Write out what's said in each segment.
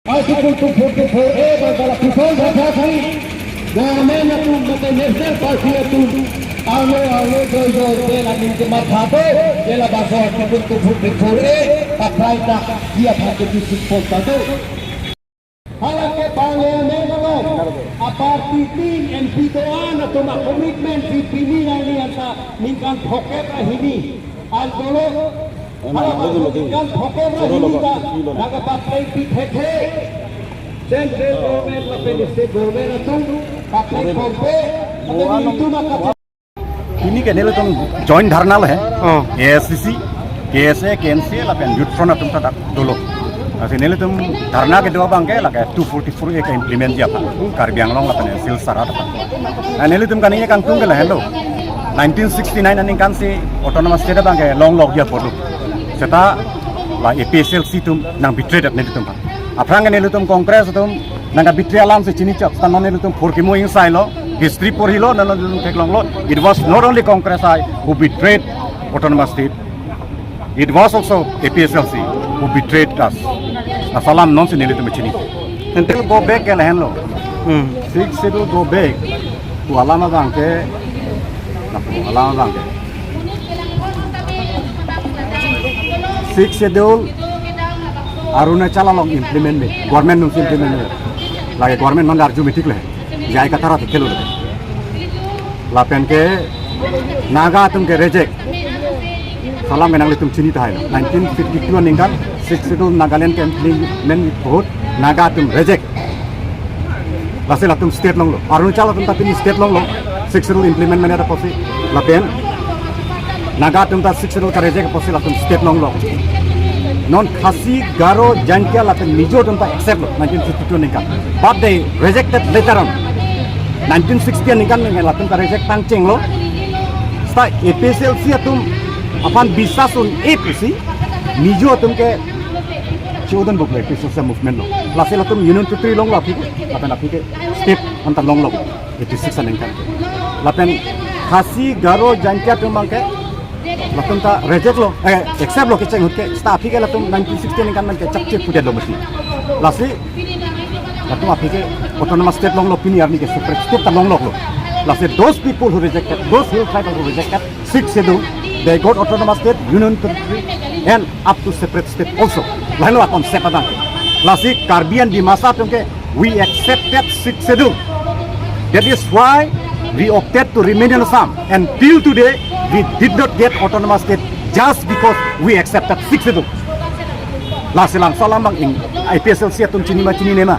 Dalam pisau bahasa kami, dengan itu macam nasional parti itu, alo jojo dalam intimat hati, dalam bahasa tujuh pakai tak dia pakai disipol tadi. Halange parlemen lawan, aparti tim MP doan atau mak komitmen di pimpinan ni anta mingkan pokok ini, algolo. Kan pokok ini dah agak pakai pithe. Central government pakai state government itu pakai pokok. Itu maka ini kan itu kan joint dharna lah, ASCC, KSA, KNC, lah kan youth front itu tak dulu. Asal ini itu dharna kedua bangke lah kan 244 एक implement dia pak, Karbi Anglong lah kan sil sarat pak. Ini itu kan ini kan tunggal lah hello. 1969 ini kan si autonomous state bangke long log dia perlu. Serta lah APSLC itu nang betray dat ini itu pak. Aprang ini itu kongres itu nang betray alam se cini cak, tanah ini itu forkimo inside lo. History por hilo nang teklong lo. It was not only Congress who betrayed autonomous state. It was also APSLC who betrayed us. Asalam non senil itu macam ni. Until go back ke lahan lo. Six itu go back. Tu alama bangke. Alama bangke. Six schedule Arunachal long implement में government नूं implement में लागे government non argumentic ले जाए का तरह तो खेलो ले लापेन के नागा तुम के reject salam के नांगले तुम चीनी ताहे 1952 निकाल six schedule नागालैंड के implement बहुत नागा तुम reject लासे ला तुम state लोग लो अरुणाचल तुम तापी state लोग लो six schedule implement में नेता पोसी लापेन नागा तुम ता six schedule का reject पोसी ला तुम state लोग लो non khasi garo jankia laten mijo tuh accept lo 1952 nikan but they rejected later on 1960 nikan laten ka reject tangceng lo sta APSLC atum apan bisa sun APC mijo atum ke chodan bukle APSLC movement lo lase latum union to three long lo apike laten apike step antar long lo 86 nikan laten khasi garo jankia tuh mangke latung ta reject lo accept lo keceng hut ke sta apike latung 1960 ni kan man ke chapche pudet lo mesti lasi latung apike autonomous state long lo pini arni ke separate state ta long lo lasi those people who rejected those hill tribal who rejected six schedule they got autonomous state union territory and up to separate state also lain lo konsep adang lasi Karbian di masa tungke we accepted six schedule that is why we opted to remain in Assam and till today we did not get autonomous state just because we accepted six schedule. Lah silang salamang ing IPSLC atong chini nema.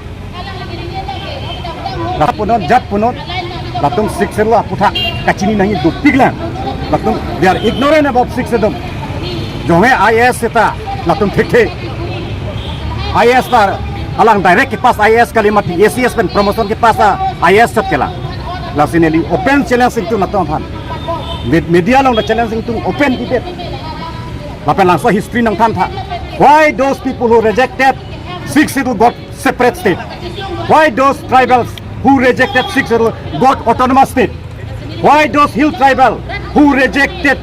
Lah punot jat punot latung six schedule puthak kachini nangi dupig lang. Latung they are ignorant about six schedule. Jonge IS eta latung thik IS par alang direct ke pas IS kalimati ACS pen promotion ke pas IS sat kela. Lah sineli open challenge itu natong phan. Media long the challenging to open debate. Lapan langsung history nang tanta. Why those people who rejected six schedule got separate state? Why those tribals who rejected six schedule got autonomous state? Why those hill tribal who rejected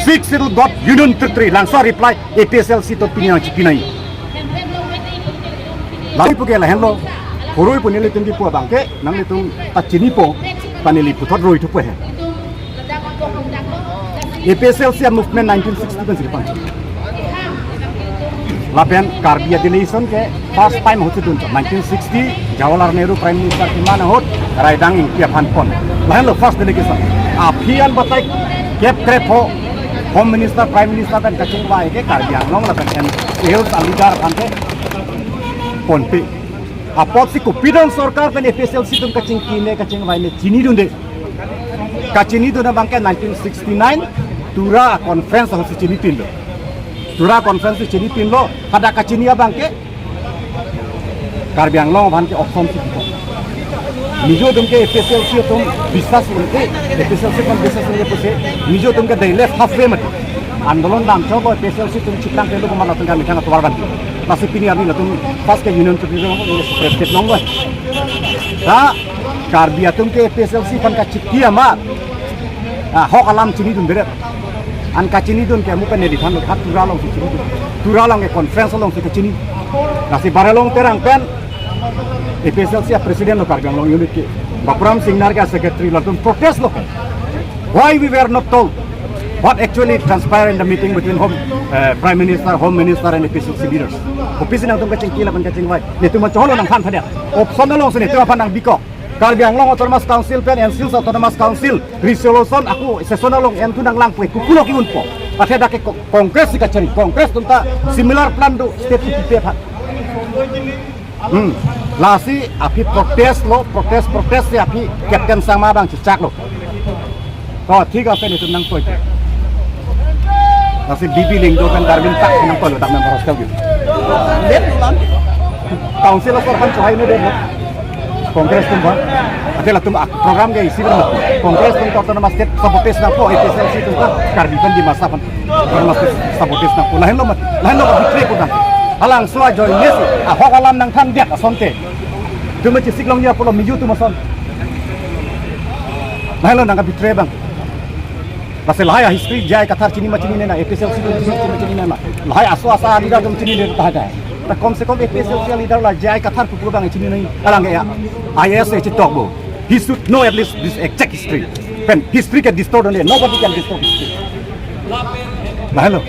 six schedule got union territory? Langsung reply APSLC to pinai. Lalu punya lahan lo, koroi punya litung di puah bangke, nang litung tacini po, paneli putar roi tu puah. APSLC movement 1960 kan sih panci. Lapian Karbi delegation ke first time hote tu 1960 Jawaharlal Nehru Prime Minister di mana hot Raidang India Phanpon. Lain lo first delegation. Apian batai cap crep ho Home Minister Prime Minister kan kacung baik ke Karbi Anglong lapian kan health alidar pante ponpi. Apot si kupidon sarkar kan APSLC tu kacing kine kacing baik ne cini dunde. Kacini tu na bangke 1969 Tura conference ang si Chinitin lo. Tura conference si Chinitin lo. Kada kachini abang ke Karbi Anglong ban ke option si kita. Mijo tum ke APSLC tum bisas ke APSLC kan bisas ni puse. Mijo tum ke they left halfway mati. Andolon dam coba APSLC tum chitang ke lo kumala tum kami thang tuar banti. Masih pini arni tum pas ke union tu bizo state long ba. Ha Karbi tum ke APSLC kan kachiti amat. Hok alam chini tum beret. An kacini dun ke muka nedi than hat turalong si chini turalong ke conference long si kacini nasi baralong terang pen APSLC presiden lo kargang long unit ke Bapram Singnar ka secretary lo tum protest lo. Why we were not told what actually transpired in the meeting between Prime Minister, Home Minister and APSLC leaders. Opisi nang tum kacing kila pan kacing wai. Ni tum cholo nang khan thadia. Opson long sini tum pan nang biko. Karbiang long Autonomous Council pen and Sils Autonomous Council resolution aku sesona long en tu nang lang pue kukulo ki unpo. Pathe dak kongres ka cari kongres tunta similar plan do state PPF. Lasi api protes se api Captain Sama bang cicak lo. Kau tiga pen itu nang pue. Lasi bibi ling do kan Darwin tak nang pue lo tak member hostel gitu. Lihat lan. Council lo korban cohai ne deh. Kongres tum bang, adalah tum program gay isi ber Kongres tum Autonomous State sabotage na po APSLC tum kan karbitan di masa pan Autonomous State sabotage na po lain lo betray ko dan alang sua join yes hok alam nang than diak asonte tum ci siklong nya polo miju tum ason lain lo nang betray bang Pasal lahai history jai kathar cini na APSLC cini na lahai aswa leader tum cini le tahada ta kom se kom APSLC leader la jai kathar pupur bang cini nai alang ya IS it talk bo he should know at least this exact history when history can distort only nobody can distort history lah hello